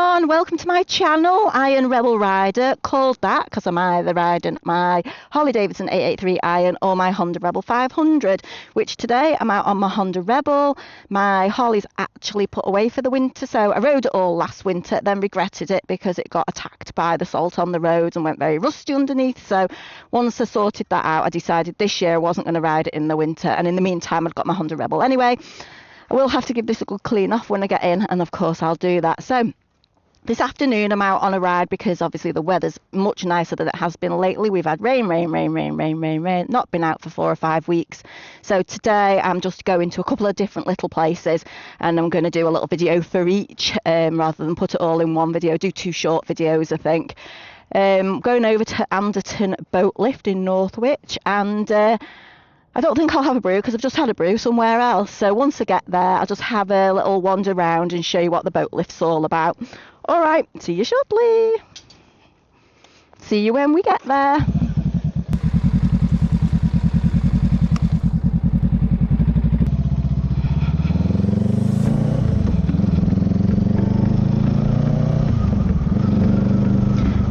everyone, welcome to my channel, Iron Rebel Rider, called that because I'm either riding my Harley Davidson 883 Iron or my Honda Rebel 500, which today I'm out on my Honda Rebel. My Harley's actually put away for the winter, so I rode it all last winter, then regretted it because it got attacked by the salt on the roads and went very rusty underneath. So once I sorted that out, I decided this year I wasn't going to ride it in the winter, and in the meantime I've got my Honda Rebel anyway. I will have to give this a good clean off when I get in, and of course I'll do that. So this afternoon I'm out on a ride because obviously the weather's much nicer than it has been lately. We've had rain, not been out for 4 or 5 weeks. So today I'm just going to a couple of different little places, and I'm going to do a little video for each rather than put it all in one video, do 2 short videos I think. Going over to Anderton boat lift in Northwich, and I don't think I'll have a brew because I've just had a brew somewhere else. So once I get there, I'll just have a little wander around and show you what the boat lift's all about. All right, see you shortly. See you when we get there.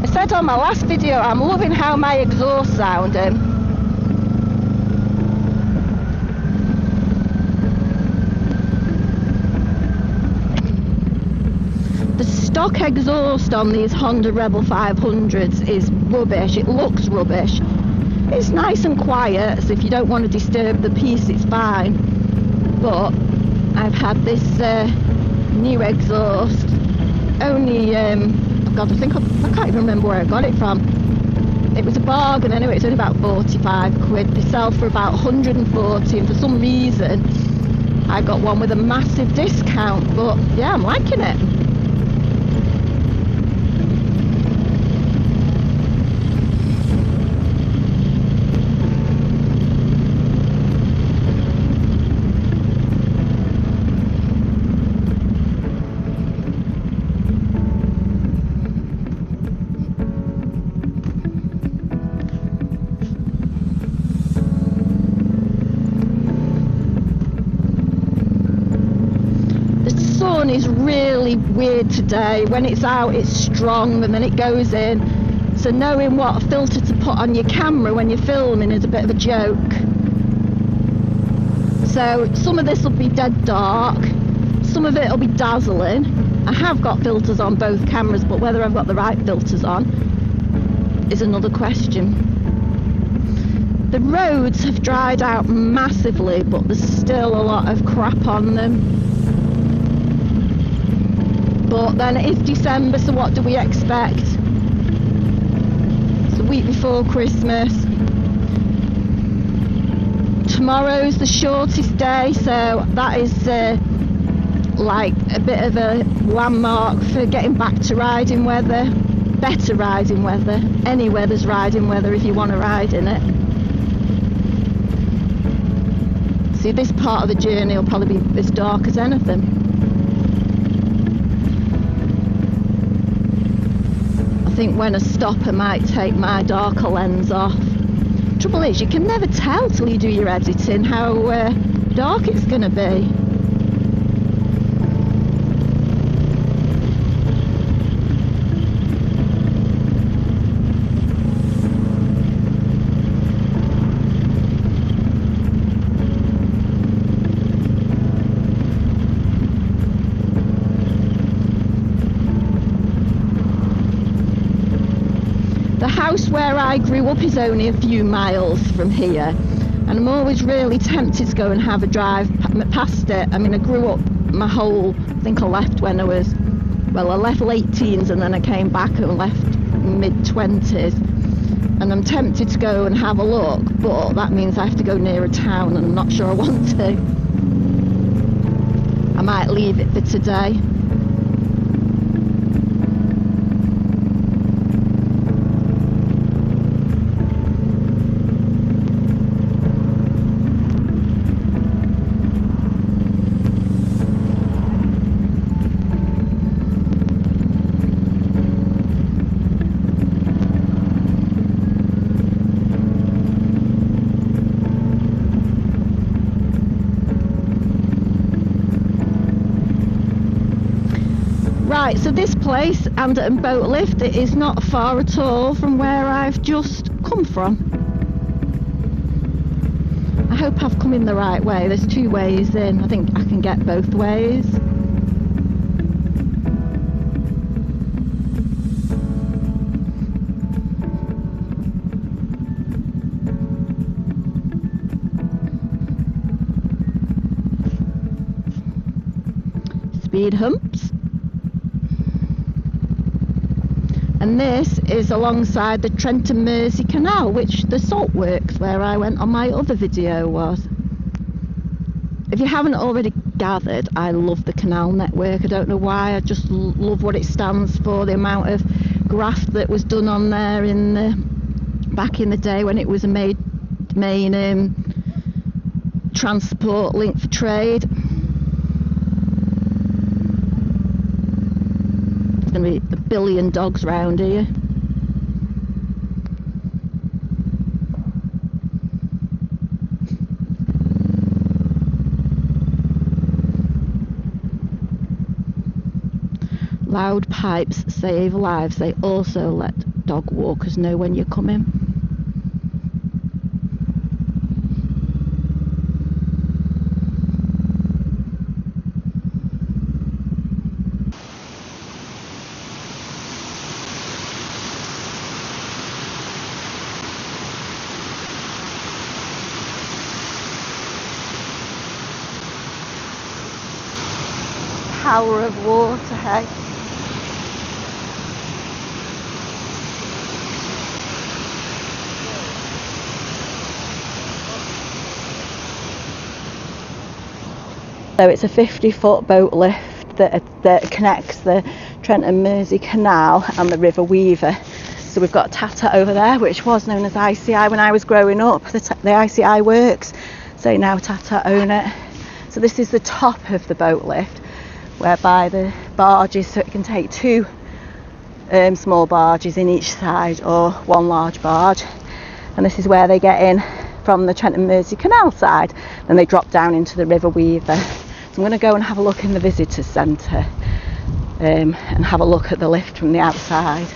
I said on my last video, I'm loving how my exhaust sounding. The stock exhaust on these Honda Rebel 500s is rubbish. It looks rubbish. It's nice and quiet, so if you don't want to disturb the peace, it's fine. But I've had this new exhaust only, God, I can't even remember where I got it from. It was a bargain anyway. It's only about 45 quid. They sell for about 140, and for some reason I got one with a massive discount. But yeah, I'm liking it. Sun is really weird today. When it's out it's strong and then it goes in, so knowing what filter to put on your camera when you're filming is a bit of a joke. So some of this will be dead dark, some of it will be dazzling. I have got filters on both cameras, but whether I've got the right filters on is another question. The roads have dried out massively, but there's still a lot of crap on them. But then it is December, so what do we expect? It's a week before Christmas. Tomorrow's the shortest day, so that is like a bit of a landmark for getting back to riding weather. Better riding weather. Any weather's riding weather if you want to ride in it. See, this part of the journey will probably be as dark as anything. I think when I stop I might take my darker lens off. Trouble is, you can never tell till you do your editing how dark it's going to be. The house where I grew up is only a few miles from here, and I'm always really tempted to go and have a drive past it. I mean, I grew up my whole, I think I left when I was, well, I left late teens and then I came back and left mid-20s, and I'm tempted to go and have a look, but that means I have to go near a town and I'm not sure I want to. I might leave it for today. Right, so this place, Anderton Boat Lift, it is not far at all from where I've just come from. I hope I've come in the right way. There's two ways in. I think I can get both ways. Speed humps. And this is alongside the Trent and Mersey Canal, which the salt works where I went on my other video was. If you haven't already gathered, I love the canal network. I don't know why, I just love what it stands for, the amount of graft that was done on there back in the day when it was a main transport link for trade. There's going to be a billion dogs round here. Loud pipes save lives. They also let dog walkers know when you're coming. Power of water, hey? So it's a 50-foot boat lift that connects the Trent and Mersey Canal and the River Weaver. So we've got Tata over there, which was known as ICI when I was growing up, the ICI works. So now Tata own it. So this is the top of the boat lift, whereby the barges, so it can take two small barges in each side or one large barge. And this is where they get in from the Trent and Mersey Canal side. Then they drop down into the River Weaver. So I'm going to go and have a look in the visitor centre and have a look at the lift from the outside.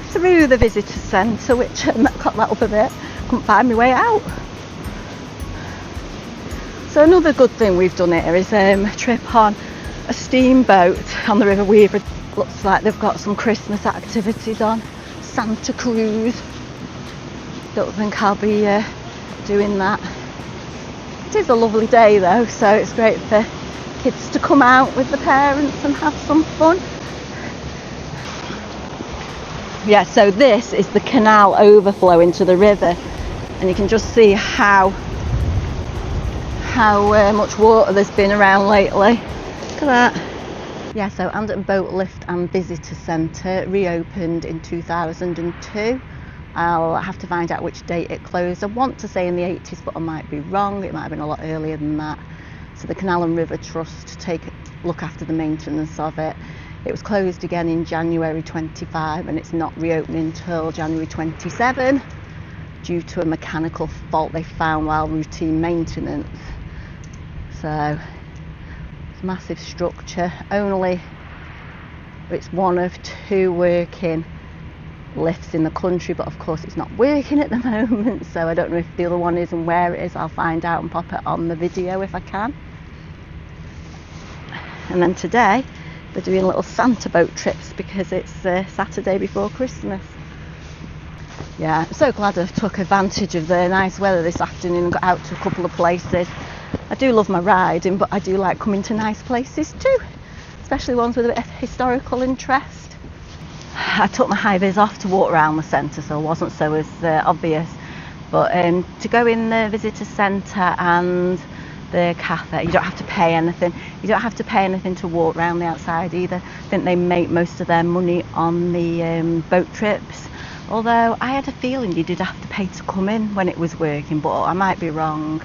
Through the visitor centre, which got that up a bit, couldn't find my way out. So another good thing we've done here is a trip on a steamboat on the River Weaver. Looks like they've got some Christmas activities on. Santa Cruz. Don't think I'll be doing that. It is a lovely day though, so it's great for kids to come out with the parents and have some fun. Yeah, so this is the canal overflow into the river, and you can just see how much water there's been around lately. Look at that. Yeah, so Anderton Boat Lift and Visitor Centre reopened in 2002. I'll have to find out which date it closed. I want to say in the 80s, but I might be wrong. It might have been a lot earlier than that. So the Canal and River Trust look after the maintenance of it. It was closed again in January 25 and it's not reopening until January 27 due to a mechanical fault they found while routine maintenance. So it's a massive structure. It's one of two working lifts in the country, but of course it's not working at the moment, so I don't know if the other one is and where it is. I'll find out and pop it on the video if I can. And then today they're doing little Santa boat trips because it's Saturday before Christmas. Yeah, I'm so glad I took advantage of the nice weather this afternoon and got out to a couple of places. I do love my riding, but I do like coming to nice places too, especially ones with a bit of historical interest. I took my high vis off to walk around the centre, so it wasn't so as obvious, but to go in the visitor centre and the cafe, you don't have to pay anything. You don't have to pay anything to walk around the outside either. I think they make most of their money on the boat trips, although I had a feeling you did have to pay to come in when it was working, but I might be wrong.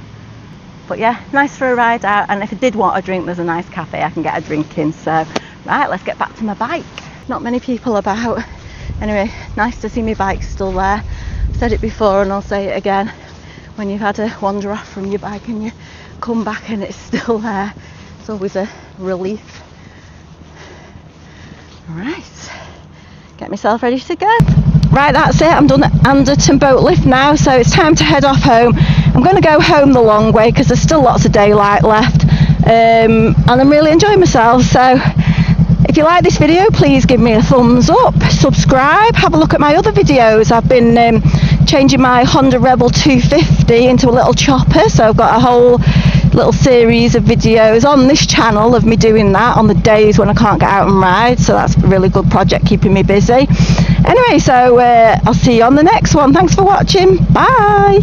But yeah, nice for a ride out, and if I did want a drink, there's a nice cafe I can get a drink in. So right, let's get back to my bike. Not many people about. Anyway, nice to see my bike still there. I've said it before and I'll say it again. When you've had to wander off from your bike and you come back and it's still there, it's always a relief. Right, get myself ready to go. Right, that's it. I'm done at Anderton boat lift now, so it's time to head off home. I'm going to go home the long way because there's still lots of daylight left, and I'm really enjoying myself. So if you like this video, please give me a thumbs up, subscribe, have a look at my other videos. I've been changing my Honda Rebel 250 into a little chopper, so I've got a whole little series of videos on this channel of me doing that on the days when I can't get out and ride, so that's a really good project keeping me busy. Anyway, so I'll see you on the next one. Thanks for watching. Bye.